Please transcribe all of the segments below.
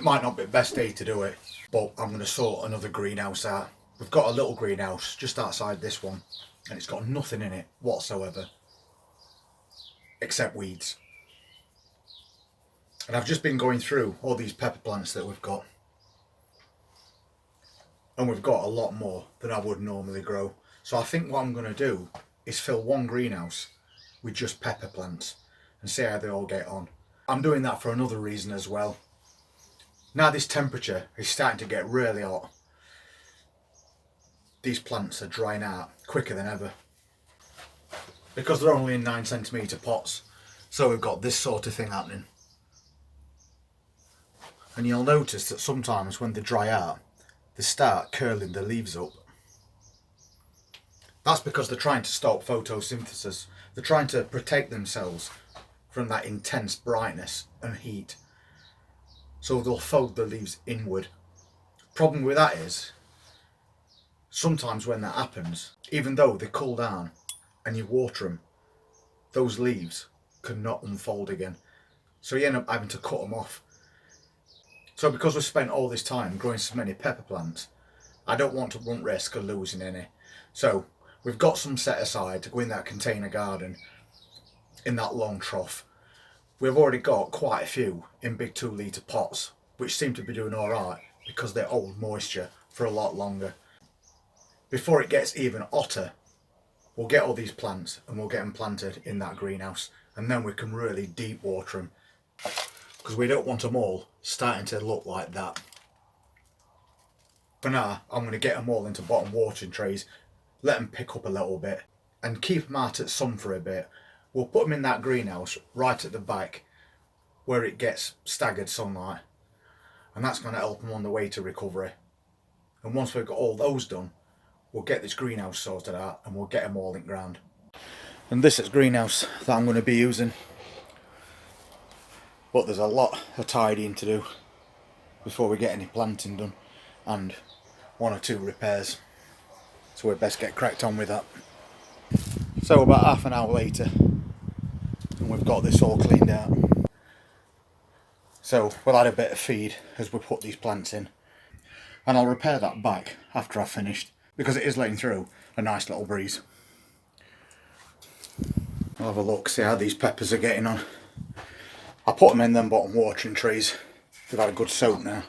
It might not be the best day to do it, but I'm going to sort another greenhouse out. We've got a little greenhouse just outside this one, and it's got nothing in it whatsoever except weeds. And I've just been going through all these pepper plants that we've got, and we've got a lot more than I would normally grow. So I think what I'm going to do is fill one greenhouse with just pepper plants and see how they all get on. I'm doing that for another reason as well. Now this temperature is starting to get really hot, these plants are drying out quicker than ever because they're only in 9cm pots. So we've got this sort of thing happening. And you'll notice that sometimes when they dry out, they start curling the leaves up. That's because they're trying to stop photosynthesis. They're trying to protect themselves from that intense brightness and heat. So they'll fold the leaves inward. Problem with that is, sometimes when that happens, even though they cool down and you water them, those leaves cannot unfold again. So you end up having to cut them off. So because we've spent all this time growing so many pepper plants, I don't want to run risk of losing any. So we've got some set aside to go in that container garden, in that long trough. We've already got quite a few in big 2-litre pots, which seem to be doing alright because they hold moisture for a lot longer. Before it gets even hotter, we'll get all these plants and we'll get them planted in that greenhouse, and then we can really deep water them, because we don't want them all starting to look like that. For now, I'm going to get them all into bottom watering trays, let them pick up a little bit and keep them out at sun for a bit. We'll put them in that greenhouse right at the back where it gets staggered sunlight, and that's going to help them on the way to recovery. And once we've got all those done, we'll get this greenhouse sorted out and we'll get them all in ground. And this is greenhouse that I'm going to be using, but there's a lot of tidying to do before we get any planting done, and 1 or 2 repairs, so we'd best get cracked on with that. So about half an hour later, and we've got this all cleaned out. So we'll add a bit of feed as we put these plants in, and I'll repair that back after I've finished, because it is letting through a nice little breeze. I'll have a look, see how these peppers are getting on. I put them in them bottom watering trays. They've had a good soak now,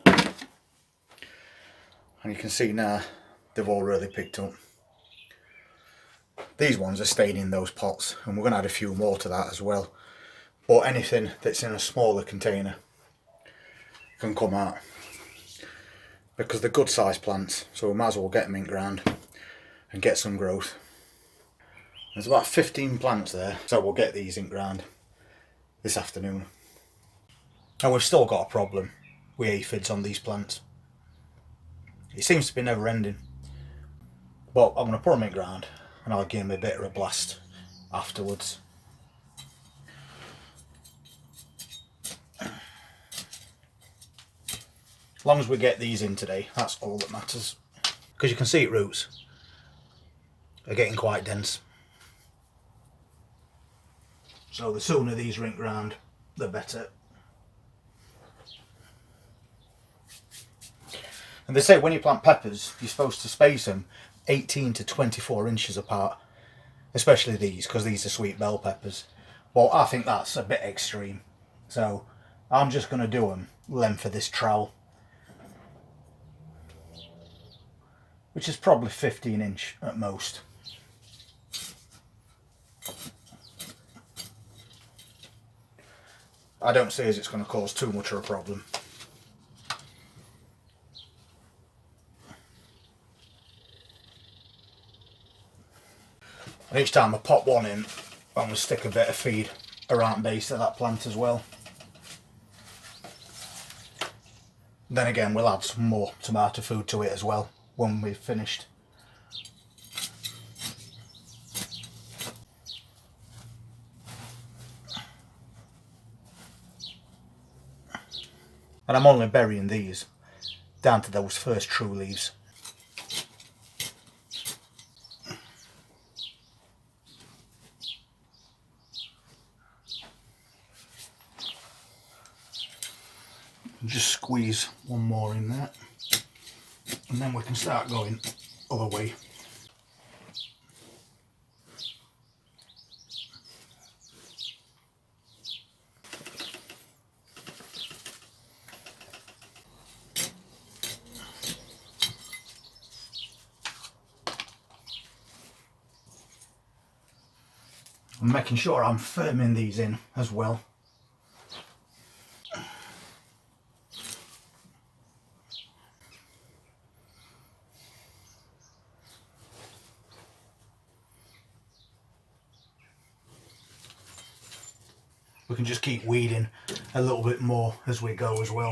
and you can see now they've all really picked up. These ones are staying in those pots, and we're going to add a few more to that as well. But anything that's in a smaller container can come out, because they're good sized plants, so we might as well get them in ground and get some growth. There's about 15 plants there, so we'll get these in ground this afternoon. And we've still got a problem with aphids on these plants. It seems to be never ending. But I'm going to put them in ground and I'll give them a bit of a blast afterwards. As long as we get these in today, that's all that matters. Because you can see roots are getting quite dense. So the sooner these are in ground, the better. And they say when you plant peppers, you're supposed to space them 18 to 24 inches apart, especially these, because these are sweet bell peppers. Well, I think that's a bit extreme, so I'm just going to do them length of this trowel, which is probably 15 inch at most. I don't see as it's going to cause too much of a problem. And each time I pop one in, I'm going to stick a bit of feed around the base of that plant as well. Then again, we'll add some more tomato food to it as well when we've finished. And I'm only burying these down to those first true leaves. Just squeeze one more in there, and then we can start going other way. I'm making sure I'm firming these in as well. We can just keep weeding a little bit more as we go as well.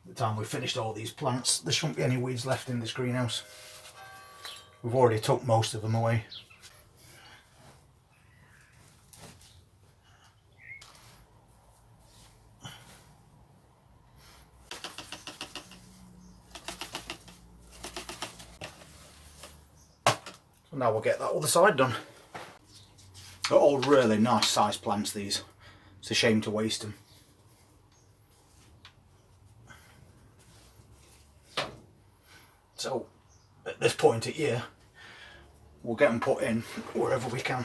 By the time we've finished all these plants, there shouldn't be any weeds left in this greenhouse. We've already took most of them away. So now we'll get that other side done. They're all really nice sized plants, these. It's a shame to waste them. So at this point of year, we'll get them put in wherever we can.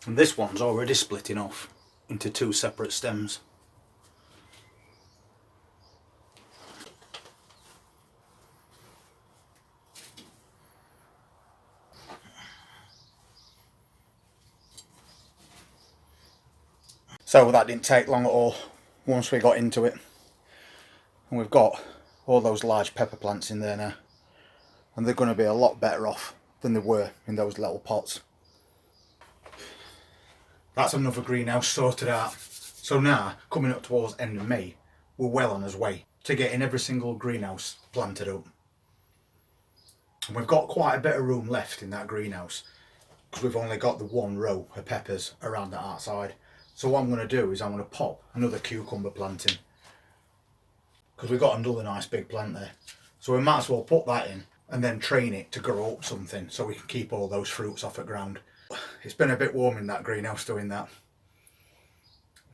And this one's already splitting off into two separate stems. So that didn't take long at all once we got into it. And we've got all those large pepper plants in there now. And they're going to be a lot better off than they were in those little pots. That's another greenhouse sorted out. So now, coming up towards end of May, we're well on our way to getting every single greenhouse planted up. And we've got quite a bit of room left in that greenhouse, because we've only got the one row of peppers around the outside. So what I'm going to do is I'm going to pop another cucumber plant in, because we've got another nice big plant there. So we might as well put that in and then train it to grow up something so we can keep all those fruits off the ground. It's been a bit warm in that greenhouse doing that.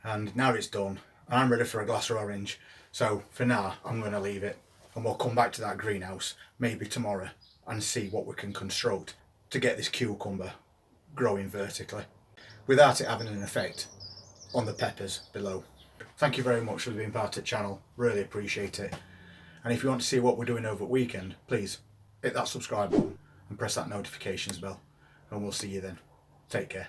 And now it's done, and I'm ready for a glass of orange. So for now, I'm going to leave it, and we'll come back to that greenhouse maybe tomorrow and see what we can construct to get this cucumber growing vertically without it having an effect on the peppers below. Thank you very much for being part of the channel, really appreciate it. And if you want to see what we're doing over the weekend, please hit that subscribe button and press that notifications bell, and we'll see you then. Take care.